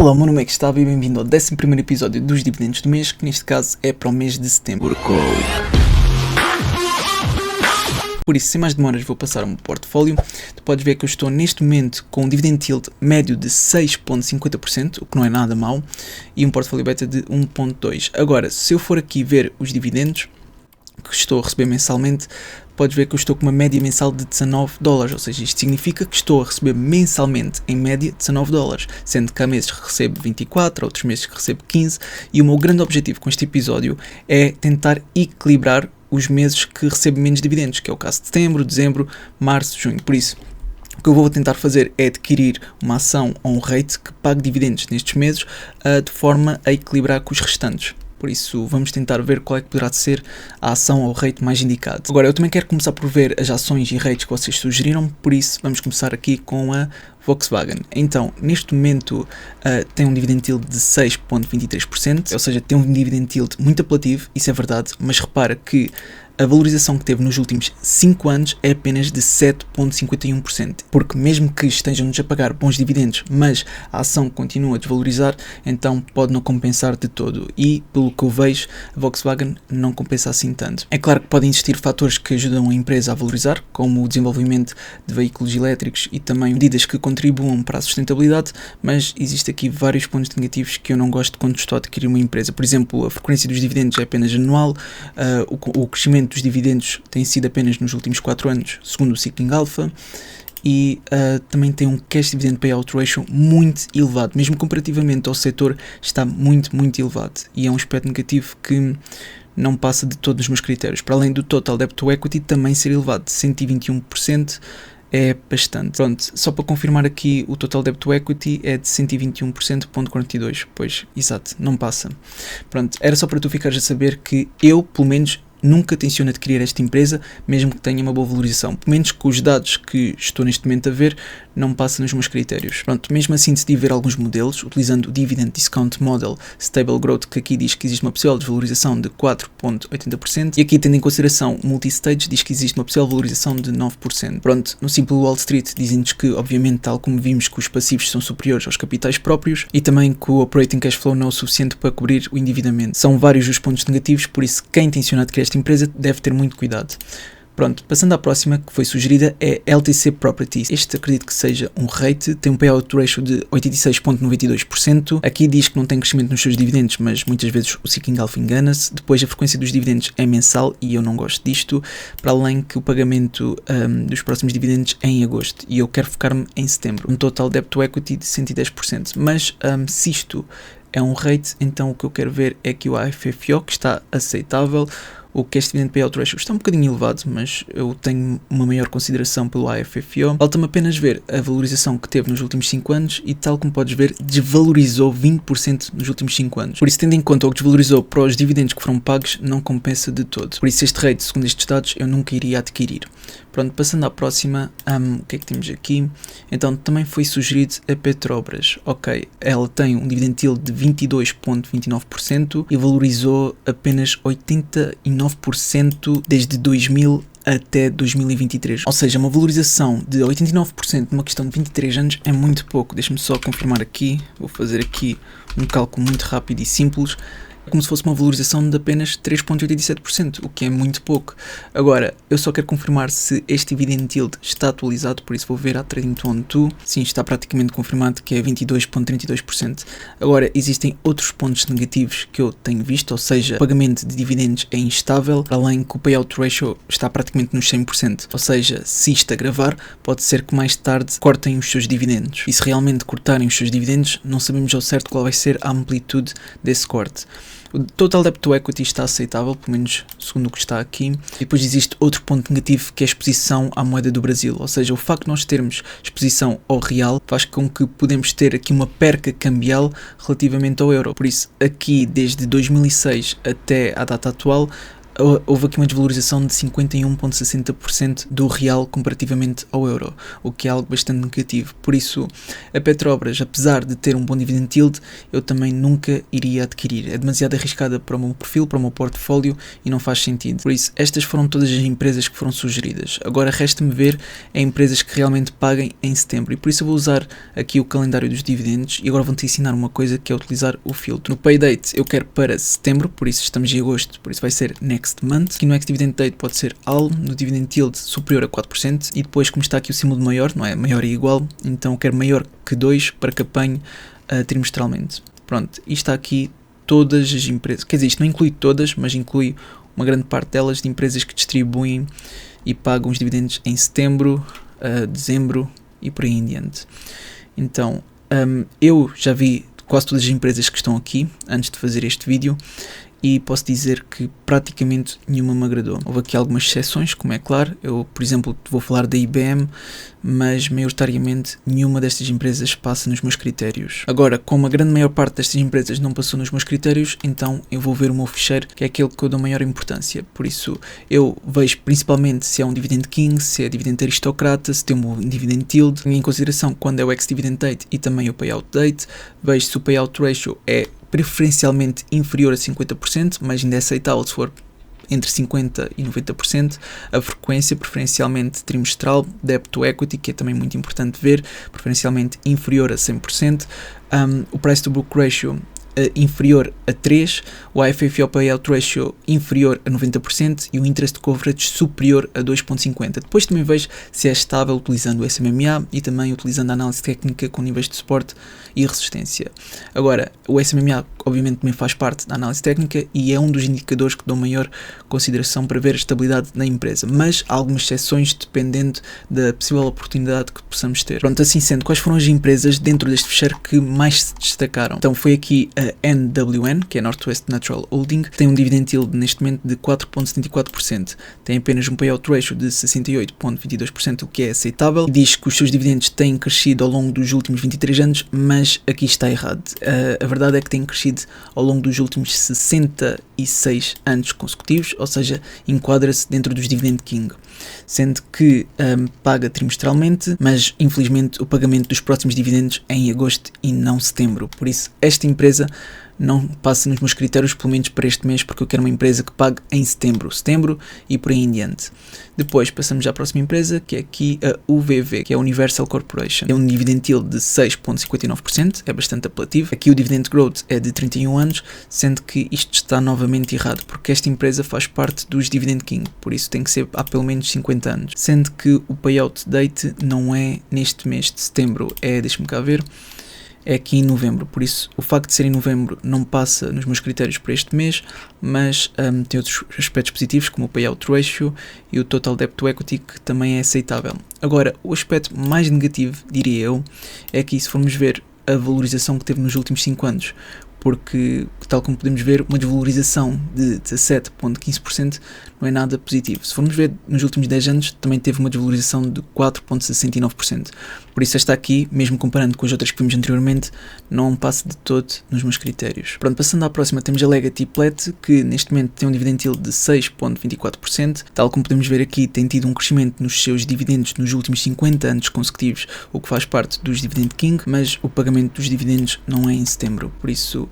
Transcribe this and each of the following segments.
Olá, meu nome é Gustavo e bem-vindo ao 11º episódio dos dividendos do mês, que neste caso é para o mês de setembro. Por isso, sem mais demoras, vou passar ao meu portfólio. Tu podes ver que eu estou neste momento com um dividend yield médio de 6,50%, o que não é nada mau, e um portfólio beta de 1,2%. Agora, se eu for aqui ver os dividendos que estou a receber mensalmente, podes ver que eu estou com uma média mensal de $19, ou seja, isto significa que estou a receber mensalmente, em média, $19, sendo que há meses que recebo 24, outros meses que recebo 15, e o meu grande objetivo com este episódio é tentar equilibrar os meses que recebo menos dividendos, que é o caso de setembro, dezembro, março, junho. Por isso, o que eu vou tentar fazer é adquirir uma ação ou um REIT que pague dividendos nestes meses, de forma a equilibrar com os restantes. Por isso, vamos tentar ver qual é que poderá ser a ação ou rate mais indicado. Agora, eu também quero começar por ver as ações e rates que vocês sugeriram, por isso vamos começar aqui com a Volkswagen. Então, neste momento tem um dividend yield de 6,23%, ou seja, tem um dividend yield muito apelativo, isso é verdade, mas repara que a valorização que teve nos últimos 5 anos é apenas de 7,51%, porque mesmo que estejam-nos a pagar bons dividendos, mas a ação continua a desvalorizar, então pode não compensar de todo, e pelo que eu vejo, a Volkswagen não compensa assim tanto. É claro que podem existir fatores que ajudam a empresa a valorizar, como o desenvolvimento de veículos elétricos e também medidas que contribuam para a sustentabilidade, mas existe aqui vários pontos negativos que eu não gosto quando estou a adquirir uma empresa. Por exemplo, a frequência dos dividendos é apenas anual, o crescimento dos dividendos tem sido apenas nos últimos 4 anos, segundo o Seeking Alpha, e também tem um cash dividend payout ratio muito elevado, mesmo comparativamente ao setor está muito elevado, e é um aspecto negativo que não passa de todos os meus critérios, para além do total debt to equity também ser elevado, de 121%, é bastante. Pronto, só para confirmar aqui, o total debt to equity é de 121,42%, pois, exato, não passa. Pronto, era só para tu ficares a saber que eu, pelo menos, nunca tenciono adquirir esta empresa, mesmo que tenha uma boa valorização. Pelo menos com os dados que estou neste momento a ver, não passa nos meus critérios. Pronto, mesmo assim decidi ver alguns modelos, utilizando o Dividend Discount Model Stable Growth, que aqui diz que existe uma possível desvalorização de 4,80%, e aqui, tendo em consideração o Multistage, diz que existe uma possível valorização de 9%. Pronto, no Simple Wall Street dizem-nos que, obviamente, tal como vimos, que os passivos são superiores aos capitais próprios, e também que o Operating Cash Flow não é o suficiente para cobrir o endividamento. São vários os pontos negativos, por isso quem tenciona adquirir esta empresa deve ter muito cuidado. Pronto, passando à próxima que foi sugerida é LTC Properties. Este acredito que seja um REIT, tem um payout ratio de 86,92%. Aqui diz que não tem crescimento nos seus dividendos, mas muitas vezes o Seeking Alpha engana-se. Depois a frequência dos dividendos é mensal e eu não gosto disto, para além que o pagamento dos próximos dividendos é em agosto e eu quero focar-me em setembro. Um total debt to equity de 110%, mas se isto é um REIT, então o que eu quero ver é que o AFFO, que está aceitável. O cash dividend payout ratio está um bocadinho elevado, mas eu tenho uma maior consideração pelo AFFO. Falta-me apenas ver a valorização que teve nos últimos 5 anos e, tal como podes ver, desvalorizou 20% nos últimos 5 anos. Por isso, tendo em conta o que desvalorizou para os dividendos que foram pagos, não compensa de todo. Por isso, este REIT, segundo estes dados, eu nunca iria adquirir. Pronto, passando à próxima, o que é que temos aqui? Então, também foi sugerido a Petrobras. Ok, ela tem um dividend yield de 22,29% e valorizou apenas 89% desde 2000 até 2023. Ou seja, uma valorização de 89% numa questão de 23 anos é muito pouco. Deixa-me só confirmar aqui, vou fazer aqui um cálculo muito rápido e simples. Como se fosse uma valorização de apenas 3,87%, o que é muito pouco. Agora, eu só quero confirmar se este dividend yield está atualizado, por isso vou ver a Trading 212. Sim, está praticamente confirmado que é 22,32%. Agora, existem outros pontos negativos que eu tenho visto, ou seja, o pagamento de dividendos é instável, além que o payout ratio está praticamente nos 100%. Ou seja, se isto a gravar, pode ser que mais tarde cortem os seus dividendos. E se realmente cortarem os seus dividendos, não sabemos ao certo qual vai ser a amplitude desse corte. O total debt to equity está aceitável, pelo menos segundo o que está aqui. E depois existe outro ponto negativo, que é a exposição à moeda do Brasil. Ou seja, o facto de nós termos exposição ao real faz com que podemos ter aqui uma perca cambial relativamente ao euro. Por isso, aqui desde 2006 até à data atual, houve aqui uma desvalorização de 51,60% do real comparativamente ao euro, o que é algo bastante negativo. Por isso, a Petrobras, apesar de ter um bom dividend yield, eu também nunca iria adquirir. É demasiado arriscada para o meu perfil, para o meu portfólio e não faz sentido. Por isso, estas foram todas as empresas que foram sugeridas. Agora resta-me ver empresas que realmente paguem em setembro, e por isso eu vou usar aqui o calendário dos dividendos e agora vou-te ensinar uma coisa, que é utilizar o filtro. No pay date eu quero para setembro, por isso estamos em agosto, por isso vai ser next month. Aqui no ex-dividend date pode ser AL, no dividend yield superior a 4%, e depois, como está aqui o símbolo de maior, não é? Maior é igual, então eu quero maior que 2 para que apanhe trimestralmente. Pronto, e está aqui todas as empresas, quer dizer, isto não inclui todas, mas inclui uma grande parte delas, de empresas que distribuem e pagam os dividendos em setembro, dezembro e por aí em diante. Então, eu já vi quase todas as empresas que estão aqui antes de fazer este vídeo e posso dizer que praticamente nenhuma me agradou. Houve aqui algumas exceções, como é claro. Eu, por exemplo, vou falar da IBM, mas maioritariamente nenhuma destas empresas passa nos meus critérios. Agora, como a grande maior parte destas empresas não passou nos meus critérios, então eu vou ver o meu ficheiro, que é aquele que eu dou maior importância. Por isso, eu vejo principalmente se é um dividend king, se é dividend aristocrata, se tem um bom dividend yield. Tenho em consideração quando é o ex-dividend date e também o payout date. Vejo se o payout ratio é preferencialmente inferior a 50%, mas ainda é aceitável se for entre 50% e 90%, a frequência preferencialmente trimestral, debt to equity, que é também muito importante ver, preferencialmente inferior a 100%, o price to book ratio inferior a 3, o IFF ao payout ratio inferior a 90% e o interest coverage superior a 2.50. Depois também vejo se é estável utilizando o SMMA e também utilizando a análise técnica com níveis de suporte e resistência. Agora, o SMMA obviamente também faz parte da análise técnica e é um dos indicadores que dou maior consideração para ver a estabilidade da empresa, mas há algumas exceções dependendo da possível oportunidade que possamos ter. Pronto, assim sendo, quais foram as empresas dentro deste fecheiro que mais se destacaram? Então foi aqui a NWN, que é Northwest Natural Holding, que tem um dividend yield neste momento de 4.74%, tem apenas um payout ratio de 68.22%, o que é aceitável, e diz que os seus dividendos têm crescido ao longo dos últimos 23 anos, mas aqui está errado. A verdade é que têm crescido ao longo dos últimos 66 anos consecutivos, ou seja, enquadra-se dentro dos dividend king, sendo que paga trimestralmente, mas infelizmente o pagamento dos próximos dividendos é em agosto e não setembro. Por isso, esta empresa não passa nos meus critérios, pelo menos para este mês, porque eu quero uma empresa que pague em setembro e por aí em diante. Depois passamos já à próxima empresa, que é aqui a UVV, que é a Universal Corporation. Tem um dividend yield de 6.59%, é bastante apelativo. Aqui o dividend growth é de 31 anos, sendo que isto está novamente errado, porque esta empresa faz parte dos dividend king, por isso tem que ser há pelo menos 50 anos. Sendo que o payout date não é neste mês de setembro, deixa-me cá ver, é aqui em novembro, por isso o facto de ser em novembro não passa nos meus critérios para este mês, mas tem outros aspectos positivos como o payout ratio e o total debt to equity, que também é aceitável. Agora, o aspecto mais negativo, diria eu, é que se formos ver a valorização que teve nos últimos 5 anos, porque, tal como podemos ver, uma desvalorização de 17,15% não é nada positivo. Se formos ver, nos últimos 10 anos também teve uma desvalorização de 4,69%. Por isso esta aqui, mesmo comparando com as outras que vimos anteriormente, não passa de todo nos meus critérios. Pronto, passando à próxima, temos a Legacy Plat, que neste momento tem um dividend yield de 6,24%. Tal como podemos ver aqui, tem tido um crescimento nos seus dividendos nos últimos 50 anos consecutivos, o que faz parte dos Dividend King, mas o pagamento dos dividendos não é em setembro, por isso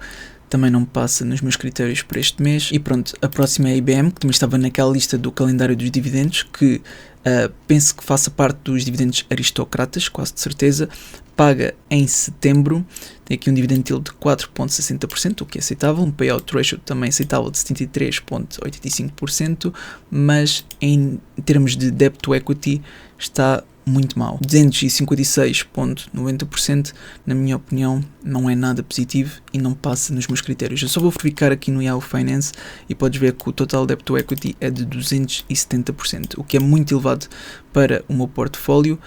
também não passa nos meus critérios para este mês. E pronto, a próxima é a IBM, que também estava naquela lista do calendário dos dividendos, que penso que faça parte dos dividendos aristocratas, quase de certeza. Paga em setembro, tem aqui um dividend yield de 4,60%, o que é aceitável, um payout ratio também aceitável de 73,85%, mas em termos de debt to equity está muito mal. 256,90%, na minha opinião, não é nada positivo e não passa nos meus critérios. Eu só vou verificar aqui no Yahoo Finance e podes ver que o total debt to equity é de 270%, o que é muito elevado para o meu portfólio.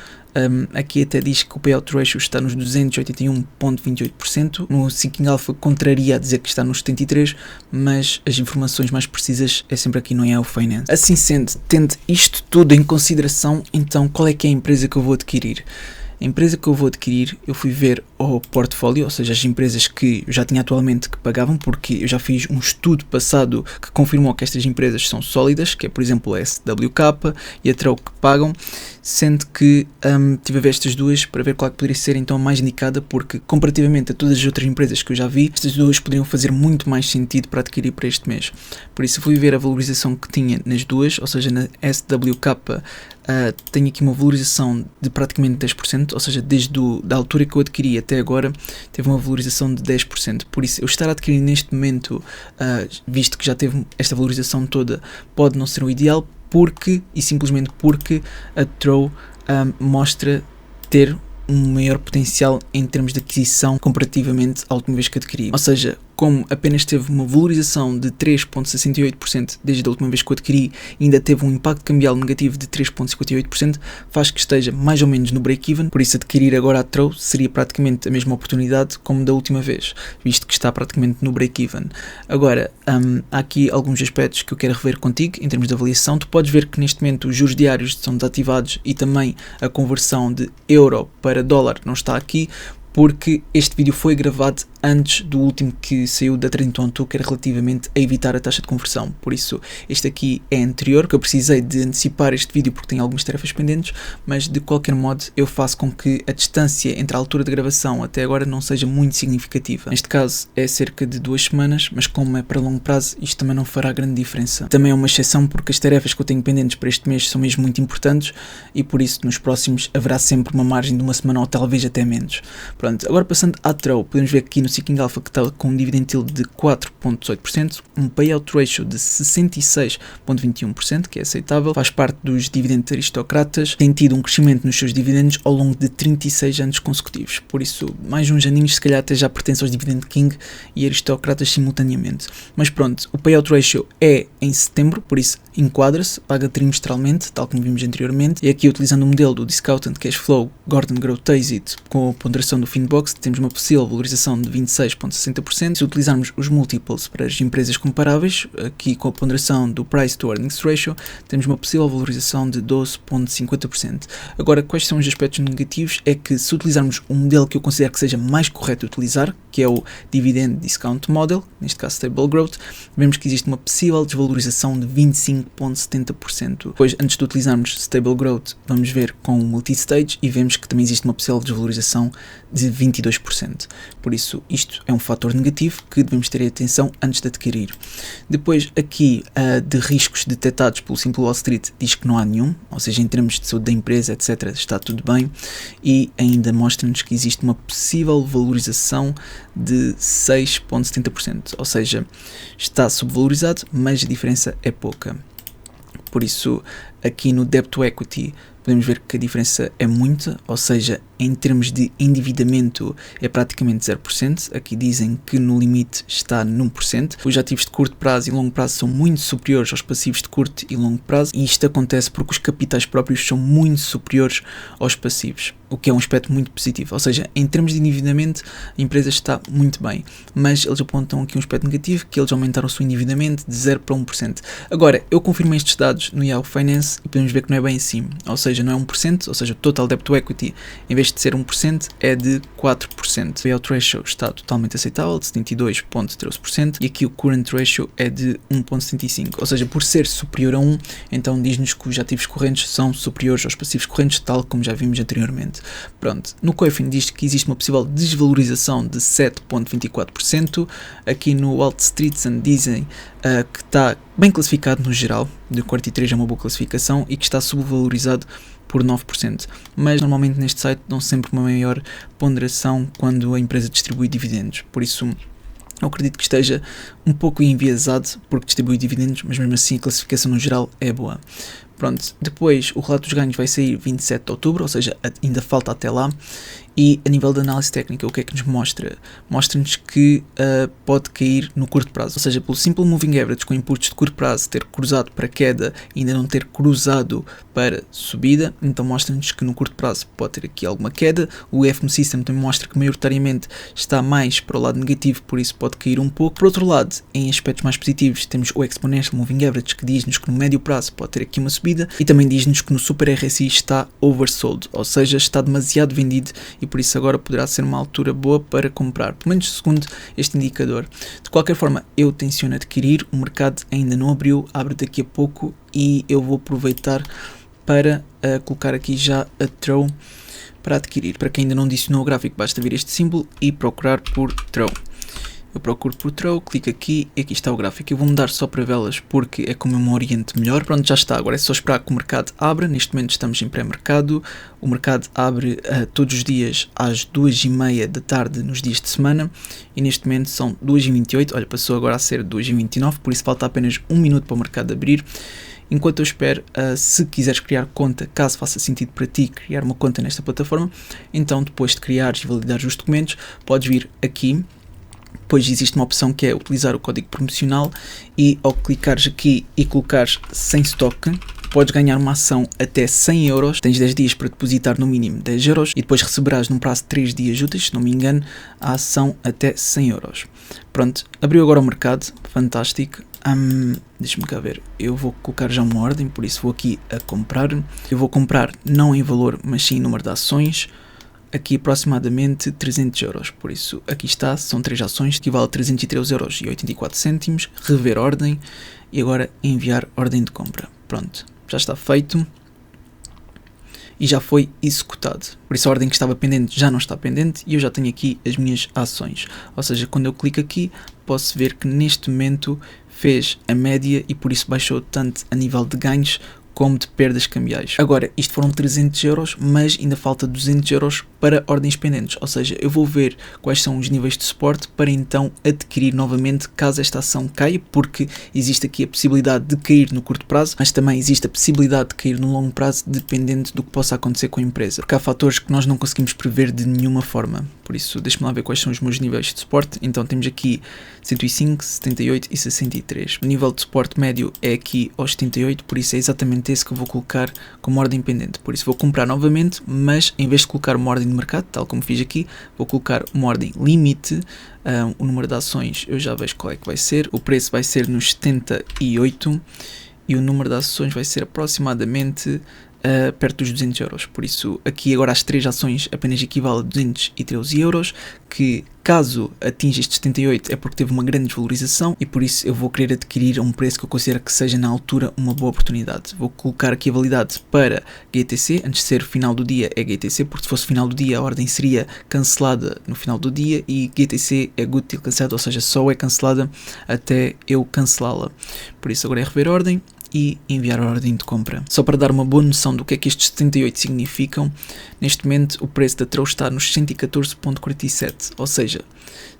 Aqui até diz que o payout ratio está nos 281,28%. No Seeking Alpha contraria a dizer que está nos 73%, mas as informações mais precisas é sempre aqui no Yahoo Finance. Assim sendo, tendo isto tudo em consideração, então qual é que é a empresa que eu vou adquirir? A empresa que eu vou adquirir, eu fui ver o portfólio, ou seja, as empresas que eu já tinha atualmente que pagavam, porque eu já fiz um estudo passado que confirmou que estas empresas são sólidas, que é, por exemplo, a SWK e a Trell que pagam, sendo que tive a ver estas duas para ver qual é que poderia ser então a mais indicada, porque comparativamente a todas as outras empresas que eu já vi, estas duas poderiam fazer muito mais sentido para adquirir para este mês. Por isso eu fui ver a valorização que tinha nas duas, ou seja, na SWK tenho aqui uma valorização de praticamente 10%, ou seja, desde da altura que eu adquiri até agora teve uma valorização de 10%. Por isso, eu estar a adquirir neste momento, visto que já teve esta valorização toda, pode não ser o ideal, simplesmente porque a Trell mostra ter um maior potencial em termos de aquisição comparativamente à última vez que adquiri. Ou seja, como apenas teve uma valorização de 3,68% desde a última vez que eu adquiri e ainda teve um impacto cambial negativo de 3,58%, faz que esteja mais ou menos no break-even. Por isso, adquirir agora a Trell seria praticamente a mesma oportunidade como da última vez, visto que está praticamente no break-even. Agora, há aqui alguns aspectos que eu quero rever contigo em termos de avaliação. Tu podes ver que neste momento os juros diários são desativados e também a conversão de euro para dólar não está aqui, porque este vídeo foi gravado antes do último que saiu da Trading Toronto, que era relativamente a evitar a taxa de conversão. Por isso, este aqui é anterior, que eu precisei de antecipar este vídeo porque tenho algumas tarefas pendentes, mas de qualquer modo eu faço com que a distância entre a altura de gravação até agora não seja muito significativa. Neste caso é cerca de 2 semanas, mas como é para longo prazo, isto também não fará grande diferença. Também é uma exceção porque as tarefas que eu tenho pendentes para este mês são mesmo muito importantes e por isso nos próximos haverá sempre uma margem de uma semana ou talvez até menos. Pronto, agora passando à Trell, podemos ver aqui no Seeking Alpha que está com um dividend yield de 4,18%, um payout ratio de 66,21%, que é aceitável, faz parte dos dividendos aristocratas, tem tido um crescimento nos seus dividendos ao longo de 36 anos consecutivos, por isso mais uns aninhos se calhar até já pertence aos Dividend King e aristocratas simultaneamente. Mas pronto, o payout ratio é em setembro, por isso enquadra-se, paga trimestralmente, tal como vimos anteriormente, e aqui utilizando o modelo do Discounted Cash Flow Gordon Growth Exit com a ponderação do Finbox, temos uma possível valorização de 26,60%. Se utilizarmos os múltiplos para as empresas comparáveis, aqui com a ponderação do Price to Earnings Ratio, temos uma possível valorização de 12,50%. Agora, quais são os aspectos negativos? É que se utilizarmos um modelo que eu considero que seja mais correto de utilizar, que é o Dividend Discount Model, neste caso Stable Growth, vemos que existe uma possível desvalorização de 25,70%. Depois, antes de utilizarmos Stable Growth, vamos ver com o Multistage e vemos que também existe uma possível desvalorização de 22%. Por isso, isto é um fator negativo que devemos ter atenção antes de adquirir. Depois, aqui, de riscos detectados pelo Simple Wall Street, diz que não há nenhum, ou seja, em termos de saúde da empresa, etc., está tudo bem, e ainda mostra-nos que existe uma possível valorização de 6,70%, ou seja, está subvalorizado, mas a diferença é pouca. Por isso, aqui no Debt to Equity, podemos ver que a diferença é muita, ou seja, em termos de endividamento é praticamente 0%, aqui dizem que no limite está num 1%, os ativos de curto prazo e longo prazo são muito superiores aos passivos de curto e longo prazo, e isto acontece porque os capitais próprios são muito superiores aos passivos, o que é um aspecto muito positivo, ou seja, em termos de endividamento a empresa está muito bem, mas eles apontam aqui um aspecto negativo, que eles aumentaram o seu endividamento de 0 para 1%. Agora, eu confirmei estes dados no Yahoo Finance e podemos ver que não é bem assim, ou seja, não é 1%, ou seja, o total debt to equity, em vez de ser 1%, é de 4%. O payout ratio está totalmente aceitável, de 72,13%, e aqui o current ratio é de 1,75%, ou seja, por ser superior a 1, então diz-nos que os ativos correntes são superiores aos passivos correntes, tal como já vimos anteriormente. Pronto, no Coifin diz que existe uma possível desvalorização de 7,24%, aqui no Wall Street dizem que está bem classificado no geral, de 43 é uma boa classificação, e que está subvalorizado por 9%, mas normalmente neste site dão sempre uma maior ponderação quando a empresa distribui dividendos, por isso eu acredito que esteja um pouco enviesado porque distribui dividendos, mas mesmo assim a classificação no geral é boa. Pronto, depois o relato dos ganhos vai sair 27 de outubro, ou seja, ainda falta até lá. E a nível de análise técnica, o que é que nos mostra? Mostra-nos que pode cair no curto prazo, ou seja, pelo Simple Moving Average com impulsos de curto prazo ter cruzado para queda e ainda não ter cruzado para subida, então mostra-nos que no curto prazo pode ter aqui alguma queda. O EFM System também mostra que maioritariamente está mais para o lado negativo, por isso pode cair um pouco. Por outro lado, em aspectos mais positivos, temos o Exponential Moving Average que diz-nos que no médio prazo pode ter aqui uma subida, subida, e também diz-nos que no Super RSI está oversold, ou seja, está demasiado vendido e por isso agora poderá ser uma altura boa para comprar, pelo menos segundo este indicador. De qualquer forma, eu tenciono adquirir, o mercado ainda não abriu, abre daqui a pouco e eu vou aproveitar para colocar aqui já a Throw para adquirir. Para quem ainda não adicionou o gráfico, basta vir este símbolo e procurar por Throw. Eu procuro por Throw, clico aqui e aqui está o gráfico. Eu vou mudar só para velas porque é como eu me oriento melhor. Pronto, já está. Agora é só esperar que o mercado abra. Neste momento estamos em pré-mercado. O mercado abre todos os dias às 2h30 da tarde nos dias de semana. E neste momento são 2h28. Olha, passou agora a ser 2h29, por isso falta apenas 1 minuto para o mercado abrir. Enquanto eu espero, se quiseres criar conta, caso faça sentido para ti criar uma conta nesta plataforma, então depois de criares e validares os documentos, podes vir aqui. Depois existe uma opção que é utilizar o código promocional e ao clicares aqui e colocares sem estoque, podes ganhar uma ação até 100 euros, tens 10 dias para depositar no mínimo 10 euros e depois receberás num prazo de 3 dias úteis, se não me engano, a ação até 100 euros. Pronto, abriu agora o mercado, fantástico. Deixa-me cá ver, eu vou colocar já uma ordem, por isso vou aqui a comprar. Eu vou comprar não em valor, mas sim em número de ações. Aqui aproximadamente 300 euros, por isso aqui está, são 3 ações, equivale a 313 euros e 84 cêntimos, rever ordem e agora enviar ordem de compra. Pronto, já está feito e já foi executado, por isso a ordem que estava pendente já não está pendente e eu já tenho aqui as minhas ações, ou seja, quando eu clico aqui posso ver que neste momento fez a média e por isso baixou tanto a nível de ganhos como de perdas cambiais. Agora, isto foram 300 euros, mas ainda falta 200 euros para ordens pendentes, ou seja, eu vou ver quais são os níveis de suporte para então adquirir novamente caso esta ação caia, porque existe aqui a possibilidade de cair no curto prazo, mas também existe a possibilidade de cair no longo prazo, dependendo do que possa acontecer com a empresa, porque há fatores que nós não conseguimos prever de nenhuma forma. Por isso, deixa-me lá ver quais são os meus níveis de suporte. Então temos aqui 105, 78 e 63. O nível de suporte médio é aqui aos 78, por isso é exatamente esse que eu vou colocar como ordem pendente. Por isso vou comprar novamente, mas em vez de colocar uma ordem de mercado, tal como fiz aqui, vou colocar uma ordem limite. O número de ações eu já vejo qual é que vai ser. O preço vai ser nos 78 e o número de ações vai ser aproximadamente perto dos 200 euros, por isso aqui agora as 3 ações apenas equivale a 213 euros, que caso atinja estes 78 é porque teve uma grande desvalorização e por isso eu vou querer adquirir a um preço que eu considero que seja na altura uma boa oportunidade. Vou colocar aqui a validade para GTC, antes de ser final do dia é GTC, porque se fosse final do dia a ordem seria cancelada no final do dia e GTC é good till cancelado, ou seja, só é cancelada até eu cancelá-la. Por isso agora é rever ordem e enviar a ordem de compra. Só para dar uma boa noção do que é que estes 78 significam, neste momento o preço da Throw está nos 114.47, ou seja,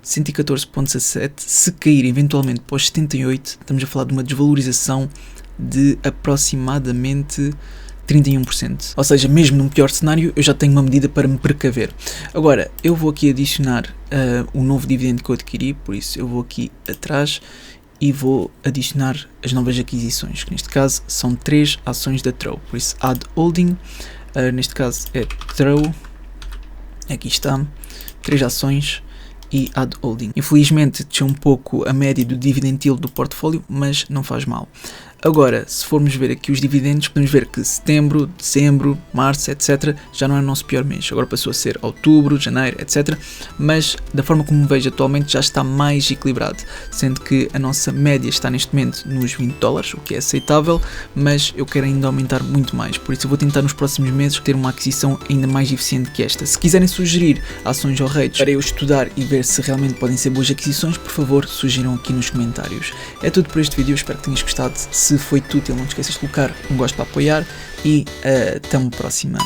114.17, se cair eventualmente para os 78, estamos a falar de uma desvalorização de aproximadamente 31%. Ou seja, mesmo num pior cenário, eu já tenho uma medida para me precaver. Agora, eu vou aqui adicionar o novo dividendo que eu adquiri, por isso eu vou aqui atrás e vou adicionar as novas aquisições, que neste caso são 3 ações da Throw, por isso Add Holding, neste caso é Throw, aqui está, 3 ações e Add Holding. Infelizmente desceu um pouco a média do dividend yield do portfólio, mas não faz mal. Agora, se formos ver aqui os dividendos, podemos ver que setembro, dezembro, março, etc. já não é o nosso pior mês. Agora passou a ser outubro, janeiro, etc. Mas da forma como vejo atualmente já está mais equilibrado, sendo que a nossa média está neste momento nos $20, o que é aceitável, mas eu quero ainda aumentar muito mais. Por isso eu vou tentar nos próximos meses ter uma aquisição ainda mais eficiente que esta. Se quiserem sugerir ações ou rates para eu estudar e ver se realmente podem ser boas aquisições, por favor, sugiram aqui nos comentários. É tudo por este vídeo, espero que tenhas gostado. Se foi útil, não te esqueças de colocar um gosto para apoiar e até uma próxima.